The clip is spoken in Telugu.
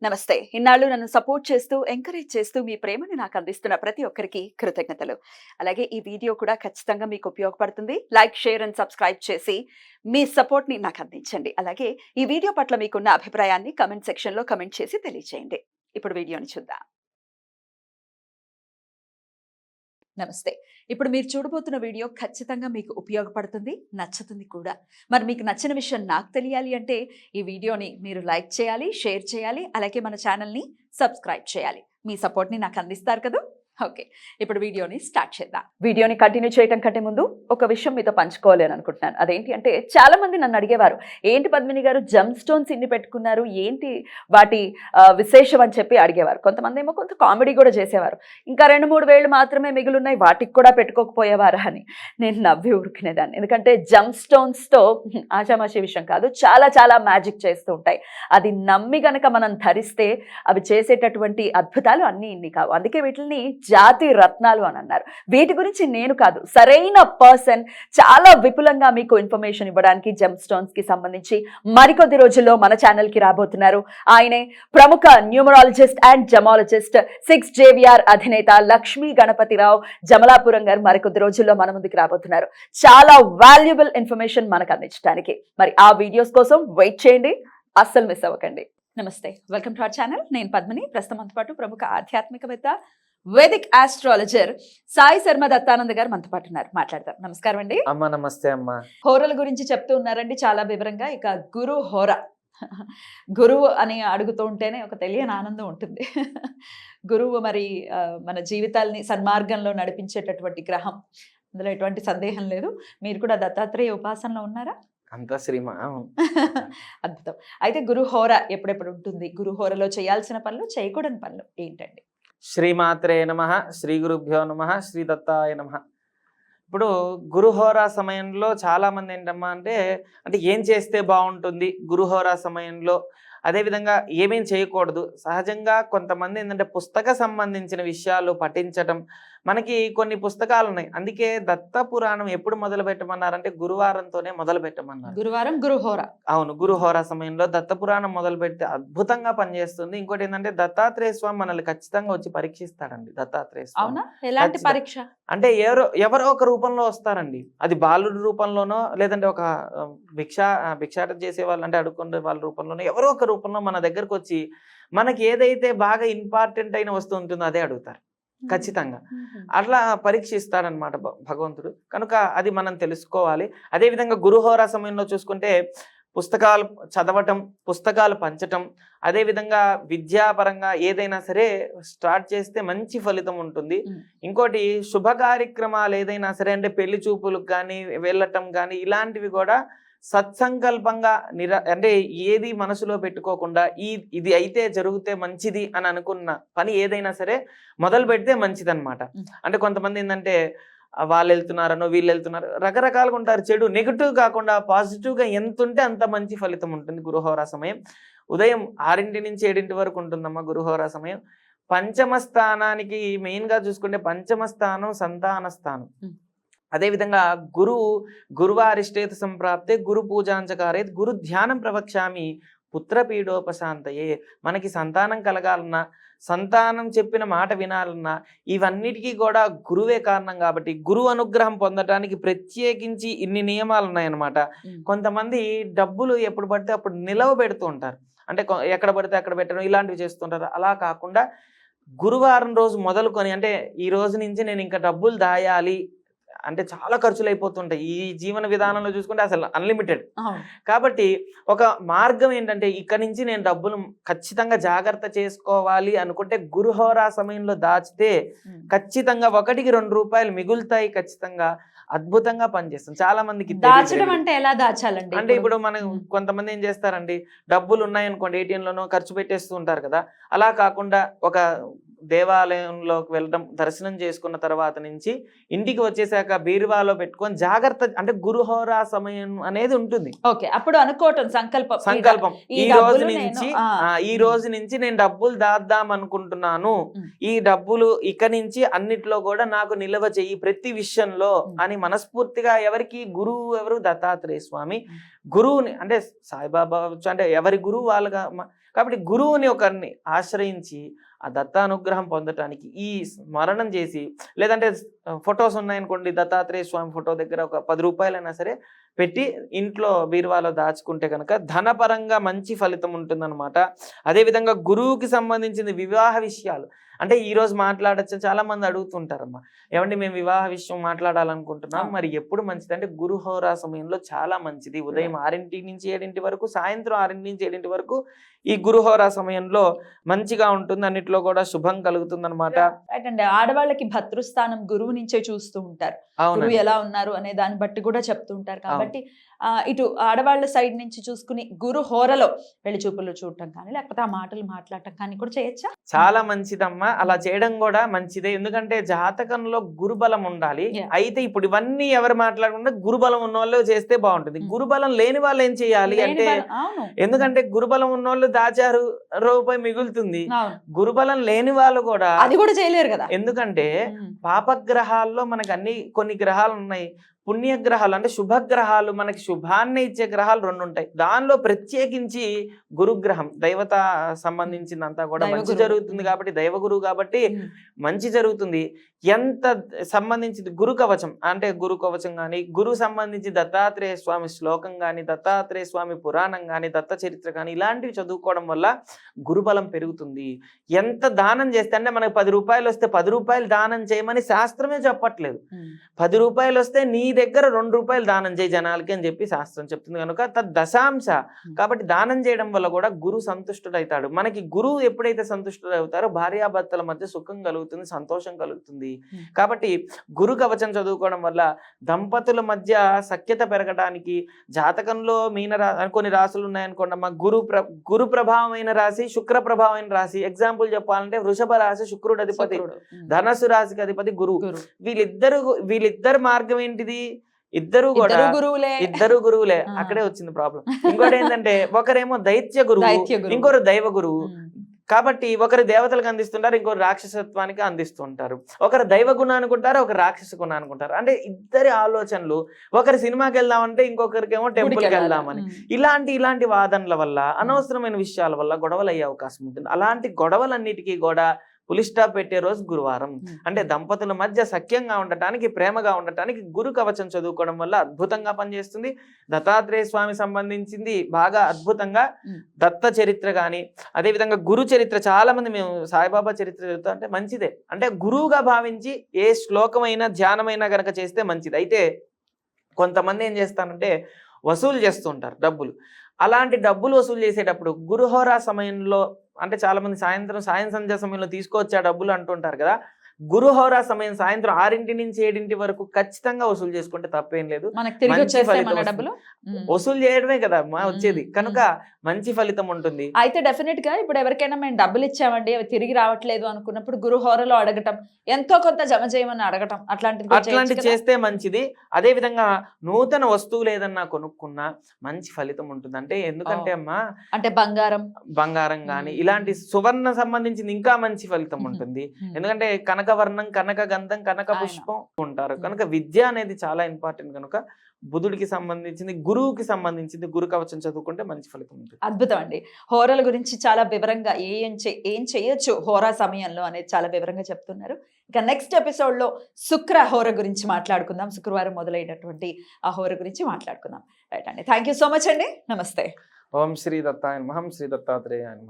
నమస్తే. ఇన్నాళ్ళు నన్ను సపోర్ట్ చేస్తూ, ఎంకరేజ్ చేస్తూ మీ ప్రేమని నాకు అందిస్తున్న ప్రతి ఒక్కరికి కృతజ్ఞతలు. అలాగే ఈ వీడియో కూడా ఖచ్చితంగా మీకు ఉపయోగపడుతుంది. లైక్, షేర్ అండ్ సబ్స్క్రైబ్ చేసి మీ సపోర్ట్‌ని నాకు అందించండి. అలాగే ఈ వీడియో పట్ల మీకున్న అభిప్రాయాన్ని కామెంట్ సెక్షన్‌లో కామెంట్ చేసి తెలియజేయండి. ఇప్పుడు వీడియోని చూద్దాం. నమస్తే. ఇప్పుడు మీరు చూడబోతున్న వీడియో ఖచ్చితంగా మీకు ఉపయోగపడుతుంది, నచ్చుతుంది కూడా. మరి మీకు నచ్చిన విషయం నాకు తెలియాలి అంటే ఈ వీడియోని మీరు లైక్ చేయాలి, షేర్ చేయాలి, అలాగే మన ఛానల్‌ని సబ్స్క్రైబ్ చేయాలి. మీ సపోర్ట్‌ని నాకు అందిస్తారు కదూ! ఓకే. ఇప్పుడు వీడియోని స్టార్ట్ చేద్దాం. వీడియోని కంటిన్యూ చేయడం కంటే ముందు ఒక విషయం మీతో పంచుకోవాలి అని అనుకుంటున్నాను. అదేంటి అంటే చాలా మంది నన్ను అడిగేవారు, ఏంటి పద్మిని గారు జెమ్ స్టోన్స్ ఇన్ని పెట్టుకున్నారు, ఏంటి వాటి విశేషం అని చెప్పి అడిగేవారు. కొంతమంది ఏమో కొంత కామెడీ కూడా చేసేవారు. ఇంకా 2-3 వేళ్ళు మాత్రమే మిగిలిన్నాయి, వాటికి కూడా పెట్టుకోకపోయేవారా అని నేను నవ్వి ఊరుకునేదాన్ని. ఎందుకంటే జెమ్ స్టోన్స్తో ఆషామాషి విషయం కాదు, చాలా చాలా మ్యాజిక్ చేస్తూ ఉంటాయి. అది నమ్మి గనక మనం ధరిస్తే అవి చేసేటటువంటి అద్భుతాలు అన్నీ ఇన్ని కావు. అందుకే వీటిని జాతి రత్నాలు అని అన్నారు. వీటి గురించి నేను కాదు, సరైన పర్సన్ చాలా విపులంగా మీకు ఇన్ఫర్మేషన్ ఇవ్వడానికి జెమ్ స్టోన్స్ కి సంబంధించి మరికొద్ది రోజుల్లో మన ఛానల్ కి రాబోతున్నారు. ఆయనే ప్రముఖ న్యూమరాలజిస్ట్ అండ్ జమాలజిస్ట్ 6 JVR అధినేత లక్ష్మీ గణపతిరావు జమలాపురం గారు మరికొద్ది రోజుల్లో మన ముందుకు రాబోతున్నారు. చాలా వాల్యుబుల్ ఇన్ఫర్మేషన్ మనకు అందించడానికి. మరి ఆ వీడియోస్ కోసం వెయిట్ చేయండి, అస్సలు మిస్ అవ్వకండి. నమస్తే, వెల్కమ్ టు అవర్ ఛానల్. నేను పద్మిని. ప్రస్తుతం మనతో పాటు ప్రముఖ ఆధ్యాత్మికవేత్త, వేదిక్ ఆస్ట్రాలజర్ సాయి శర్మ దత్తానంద గారు మనతో పాటు ఉన్నారు. మాట్లాడతాం. నమస్కారం అండి. అమ్మా నమస్తే అమ్మా. హోరల గురించి చెప్తూ ఉన్నారండి చాలా వివరంగా. ఇక గురు హోర, గురువు అని అడుగుతూ ఉంటేనే ఒక తెలియని ఆనందం ఉంటుంది. గురువు మరి మన జీవితాల్ని సన్మార్గంలో నడిపించేటటువంటి గ్రహం, అందులో ఎటువంటి సందేహం లేదు. మీరు కూడా దత్తాత్రేయ ఉపాసనలో ఉన్నారా? అంతా శ్రీమా. అద్భుతం. అయితే గురుహోర ఎప్పుడెప్పుడు ఉంటుంది, గురుహోరలో చేయాల్సిన పనులు, చేయకూడని పనులు ఏంటండి? శ్రీమాత్రే నమః, శ్రీ గురుభ్యో నమః, శ్రీ దత్తాయ నమః. ఇప్పుడు గురుహోరా సమయంలో చాలా మంది ఏంటమ్మా అంటే ఏం చేస్తే బాగుంటుంది గురుహోరా సమయంలో, అదేవిధంగా ఏమేం చేయకూడదు. సహజంగా కొంతమంది ఏంటంటే పుస్తక సంబంధించిన విషయాలు పఠించటం, మనకి కొన్ని పుస్తకాలు ఉన్నాయి. అందుకే దత్త పురాణం ఎప్పుడు మొదలు పెట్టమన్నారంటే గురువారంతోనే మొదలు పెట్టమన్నారు. గురువారం గురుహోర. అవును, గురుహోరా సమయంలో దత్త పురాణం మొదలు పెడితే అద్భుతంగా పనిచేస్తుంది. ఇంకోటి ఏంటంటే దత్తాత్రేయ స్వామి మనల్ని ఖచ్చితంగా వచ్చి పరీక్షిస్తాడండి. దత్తాత్రేయ స్వామి అవునా? ఎలాంటి పరీక్ష అంటే ఎవరో ఒక రూపంలో వస్తారండి. అది బాలుడి రూపంలోనో, లేదంటే ఒక భిక్షాట చేసే వాళ్ళు అంటే అడుక్కునే వాళ్ళ రూపంలోనో, ఎవరో ఒక రూపంలో మన దగ్గరకు వచ్చి మనకి ఏదైతే బాగా ఇంపార్టెంట్ అయిన వస్తువు ఉంటుందో అదే అడుగుతారు ఖచ్చితంగా. అట్లా పరీక్షిస్తాడనమాట భగవంతుడు. కనుక అది మనం తెలుసుకోవాలి. అదేవిధంగా గురుహోరా సమయంలో చూసుకుంటే పుస్తకాలు చదవటం, పుస్తకాలు పంచటం, అదేవిధంగా విద్యాపరంగా ఏదైనా సరే స్టార్ట్ చేస్తే మంచి ఫలితం ఉంటుంది. ఇంకోటి శుభ కార్యక్రమాలు ఏదైనా సరే అంటే పెళ్లి చూపులకు కానీ వెళ్ళటం కానీ ఇలాంటివి కూడా సత్సంకల్పంగా అంటే ఏది మనసులో పెట్టుకోకుండా ఇది అయితే జరిగితే మంచిది అని అనుకున్న పని ఏదైనా సరే మొదలు పెడితే మంచిది అనమాట. అంటే కొంతమంది ఏంటంటే వాళ్ళు వెళ్తున్నారనో వీళ్ళు వెళ్తున్నారు, రకరకాలుగా ఉంటారు. చెడు నెగిటివ్ కాకుండా పాజిటివ్గా ఎంత ఉంటే అంత మంచి ఫలితం ఉంటుంది గురుహోరా సమయం. ఉదయం 6 నుంచి 7 వరకు ఉంటుందమ్మా గురుహోరా సమయం. పంచమ స్థానానికి మెయిన్గా చూసుకుంటే పంచమ స్థానం సంతాన స్థానం. అదేవిధంగా గురువారిష్టేత సంప్రాప్తే గురు పూజాంచకారే గురు ధ్యానం ప్రవక్ష్యామి పుత్రపీడోపశాంతయే. మనకి సంతానం కలగాలన్నా, సంతానం చెప్పిన మాట వినాలన్నా ఇవన్నిటికీ కూడా గురువే కారణం. కాబట్టి గురువు అనుగ్రహం పొందడానికి ప్రత్యేకించి ఇన్ని నియమాలు ఉన్నాయన్నమాట. కొంతమంది డబ్బులు ఎప్పుడు పడితే అప్పుడు నిలవ పెడుతూ ఉంటారు, అంటే ఎక్కడ పడితే అక్కడ పెట్టడం ఇలాంటివి చేస్తుంటారు. అలా కాకుండా గురువారం రోజు మొదలుకొని, అంటే ఈ రోజు నుంచి నేను ఇంకా డబ్బులు దాయాలి అంటే చాలా ఖర్చులు అయిపోతుంటాయి ఈ జీవన విధానంలో చూసుకుంటే, అసలు అన్లిమిటెడ్. కాబట్టి ఒక మార్గం ఏంటంటే ఇక్కడి నుంచి నేను డబ్బులు ఖచ్చితంగా జాగ్రత్త చేసుకోవాలి అనుకుంటే గురుహోరా సమయంలో దాచితే ఖచ్చితంగా 1-2 రూపాయలు మిగులుతాయి. ఖచ్చితంగా అద్భుతంగా పనిచేస్తుంది. చాలా మందికి దాచడం అంటే ఎలా దాచాలండి? అంటే ఇప్పుడు మనం కొంతమంది ఏం చేస్తారండి, డబ్బులు ఉన్నాయనుకోండి ATM లోనో ఖర్చు పెట్టేస్తూ ఉంటారు కదా. అలా కాకుండా ఒక దేవాలయంలోకి వెళ్ళడం, దర్శనం చేసుకున్న తర్వాత నుంచి ఇంటికి వచ్చేసాక బీరువాలో పెట్టుకొని జాగ్రత్త, అంటే గురుహోరా సమయం అనేది ఉంటుంది. ఓకే, అప్పుడు అనుకోవటం సంకల్పం ఈ ఈ రోజు డబ్బులు నుంచి నేను, ఈ రోజు నుంచి నేను డబ్బులు దాద్దాం అనుకుంటున్నాను, ఈ డబ్బులు ఇక నుంచి అన్నిట్లో కూడా నాకు నిల్వ చెయ్యి ప్రతి విషయంలో అని మనస్ఫూర్తిగా, ఎవరికి గురువు ఎవరు? దత్తాత్రేయ స్వామి. గురువుని అంటే సాయిబాబా అంటే ఎవరి గురువు వాళ్ళగా, కాబట్టి గురువుని ఒకరిని ఆశ్రయించి ఆ దత్తానుగ్రహం పొందటానికి ఈ స్మరణం చేసి, లేదంటే ఫొటోస్ ఉన్నాయనుకోండి, దత్తాత్రేయ స్వామి ఫోటో దగ్గర ఒక 10 రూపాయలైనా సరే పెట్టి ఇంట్లో బీరువాలో దాచుకుంటే కనుక ధనపరంగా మంచి ఫలితం ఉంటుందన్నమాట. అదేవిధంగా గురువుకి సంబంధించిన వివాహ విషయాలు, అంటే ఈ రోజు మాట్లాడచ్చు, చాలా మంది అడుగుతుంటారమ్మా, ఏమండి మేము వివాహ విషయం మాట్లాడాలనుకుంటున్నాం, మరి ఎప్పుడు మంచిది అంటే గురుహోరా సమయంలో చాలా మంచిది. ఉదయం 6 నుంచి 7 వరకు, సాయంత్రం 6 నుంచి 7 వరకు ఈ గురుహోరా సమయంలో మంచిగా ఉంటుంది, అన్నిట్లో కూడా శుభం కలుగుతుంది అనమాట. అండి, ఆడవాళ్ళకి భద్రస్థానం గురువు నుంచే చూస్తూ ఉంటారు, గురువు ఎలా ఉన్నారు అనే దాన్ని బట్టి కూడా చెప్తూ ఉంటారు. కాబట్టి ఇటు ఆడవాళ్ళ సైడ్ నుంచి చూసుకుని గురు హోరలో పెళ్లి చూపులు చూడటం కానీ, లేకపోతే ఆ మాటలు మాట్లాడటం కానీ కూడా చేయొచ్చా? చాలా మంచిదమ్మా, అలా చేయడం కూడా మంచిదే. ఎందుకంటే జాతకంలో గురుబలం ఉండాలి. అయితే ఇప్పుడు ఇవన్నీ ఎవరు మాట్లాడకుండా గురుబలం ఉన్న వాళ్ళు చేస్తే బాగుంటుంది. గురుబలం లేని వాళ్ళు ఏం చేయాలి అంటే, ఎందుకంటే గురుబలం ఉన్న వాళ్ళు దాచారు, రూపాయి మిగులుతుంది. గురుబలం లేని వాళ్ళు కూడా అది కూడా చేయలేరు కదా. ఎందుకంటే పాపగ్రహాల్లో మనకు కొన్ని గ్రహాలు ఉన్నాయి, పుణ్యగ్రహాలు అంటే శుభగ్రహాలు, మనకి శుభాన్ని ఇచ్చే గ్రహాలు 2 ఉంటాయి. దానిలో ప్రత్యేకించి గురుగ్రహం, దైవత సంబంధించినంతా కూడా మంచి జరుగుతుంది కాబట్టి, దైవగురువు కాబట్టి మంచి జరుగుతుంది. ఎంత సంబంధించింది గురు కవచం, అంటే గురు కవచం కానీ, గురు సంబంధించి దత్తాత్రేయ స్వామి శ్లోకం కానీ, దత్తాత్రేయ స్వామి పురాణం కానీ, దత్త చరిత్ర కానీ, ఇలాంటివి చదువుకోవడం వల్ల గురుబలం పెరుగుతుంది. ఎంత దానం చేస్తే, అంటే మనకు 10 రూపాయలు వస్తే 10 రూపాయలు దానం చేయమని శాస్త్రమే చెప్పట్లేదు. 10 రూపాయలు వస్తే నీ దగ్గర 2 రూపాయలు దానం చేయి జనాలకి అని చెప్పి శాస్త్రం చెప్తుంది కనుక దశాంశ. కాబట్టి దానం చేయడం వల్ల కూడా గురు సంతుష్టుడవుతాడు. మనకి గురువు ఎప్పుడైతే సంతుష్టుడవుతారో భార్యాభర్తల మధ్య సుఖం కలుగుతుంది, సంతోషం కలుగుతుంది. కాబట్టి గురు కవచం చదువుకోవడం వల్ల దంపతుల మధ్య సఖ్యత పెరగడానికి, జాతకంలో కొన్ని రాశులు ఉన్నాయనుకోండి అమ్మా, గురు ప్రభావమైన రాశి, శుక్ర ప్రభావమైన రాశి. ఎగ్జాంపుల్ చెప్పాలంటే వృషభ రాశి శుక్రుడు అధిపతి, ధనస్సు రాశికి అధిపతి గురువు. వీళ్ళిద్దరు మార్గం ఏంటిది? ఇద్దరు గురువులే. అక్కడే వచ్చింది ప్రాబ్లం. ఇంకోటి ఏంటంటే ఒకరేమో దైత్య గురువు, ఇంకొకరు దైవ గురువు. కాబట్టి ఒకరు దేవతలకు అందిస్తుంటారు, ఇంకొకరు రాక్షసత్వానికి అందిస్తుంటారు. ఒకరు దైవ గుణ అనుకుంటారు, ఒకరు రాక్షస గుణ అనుకుంటారు. అంటే ఇద్దరి ఆలోచనలు, ఒకరు సినిమాకి వెళ్దామంటే ఇంకొకరికేమో టెంపుల్కి వెళ్దామని. ఇలాంటి వాదనల వల్ల, అనవసరమైన విషయాల వల్ల గొడవలు అయ్యే అవకాశం ఉంటుంది. అలాంటి గొడవలన్నిటికీ కూడా పులి స్టాప్ పెట్టే రోజు గురువారం. అంటే దంపతుల మధ్య సఖ్యంగా ఉండటానికి, ప్రేమగా ఉండటానికి గురు కవచం చదువుకోవడం వల్ల అద్భుతంగా పనిచేస్తుంది. దత్తాత్రేయ స్వామి సంబంధించింది బాగా అద్భుతంగా దత్త చరిత్ర కానీ, అదేవిధంగా గురు చరిత్ర, చాలా మంది మేము సాయిబాబా చరిత్ర చదువుతాం, అంటే మంచిదే. అంటే గురువుగా భావించి ఏ శ్లోకమైనా ధ్యానమైనా గనక చేస్తే మంచిది. అయితే కొంతమంది ఏం చేస్తారంటే వసూలు చేస్తుంటారు డబ్బులు. అలాంటి డబ్బులు వసూలు చేసేటప్పుడు గురుహోరా సమయంలో, అంటే చాలా మంది సాయం సంధ్య సమయంలో తీసుకోవచ్చా డబ్బులు అంటుంటారు కదా. గురుహోరా సమయం సాయంత్రం 6 నుంచి 7 వరకు ఖచ్చితంగా వసూలు చేసుకుంటే తప్పేం లేదు. వసూలు చేయడమే కదా వచ్చేది, కనుక మంచి ఫలితం ఉంటుంది. అయితే డెఫినెట్ గా ఇప్పుడు ఎవరికైనా మేము డబ్బులు ఇచ్చామండి, అవి తిరిగి రావట్లేదు అనుకున్నప్పుడు గురుహోరలో అడగటం, ఎంతో కొంత జమ చేయమని అడగటం, అట్లాంటివి చేస్తే మంచిది. అదే విధంగా నూతన వస్తువులు ఏదన్నా కొనుక్కున్నా మంచి ఫలితం ఉంటుంది. అంటే ఎందుకంటే అమ్మా, అంటే బంగారం గాని ఇలాంటి సువర్ణ సంబంధించింది ఇంకా మంచి ఫలితం ఉంటుంది. ఎందుకంటే కనకవర్ణం, కనక గంధం, కనక పుష్పం ఉంటారు కనుక విద్య అనేది చాలా ఇంపార్టెంట్. కనుక బుధుడికి సంబంధించింది, గురువుకి సంబంధించింది గురు కవచం చదువుకుంటే మంచి ఫలితం ఉంటుంది. అద్భుతం అండి. హోరాల గురించి చాలా వివరంగా ఏం చేయొచ్చు హోరా సమయంలో అనేది చాలా వివరంగా చెప్తున్నారు. ఇక నెక్స్ట్ ఎపిసోడ్ లో శుక్ర హోర గురించి మాట్లాడుకుందాం. శుక్రవారం మొదలైనటువంటి ఆ హోర గురించి మాట్లాడుకుందాం. రైట్ అండి, థ్యాంక్ యూ సో మచ్ అండి. నమస్తే. ఓం శ్రీ దత్తాయ నమః. శ్రీ దత్తాత్రేయాయ నమః.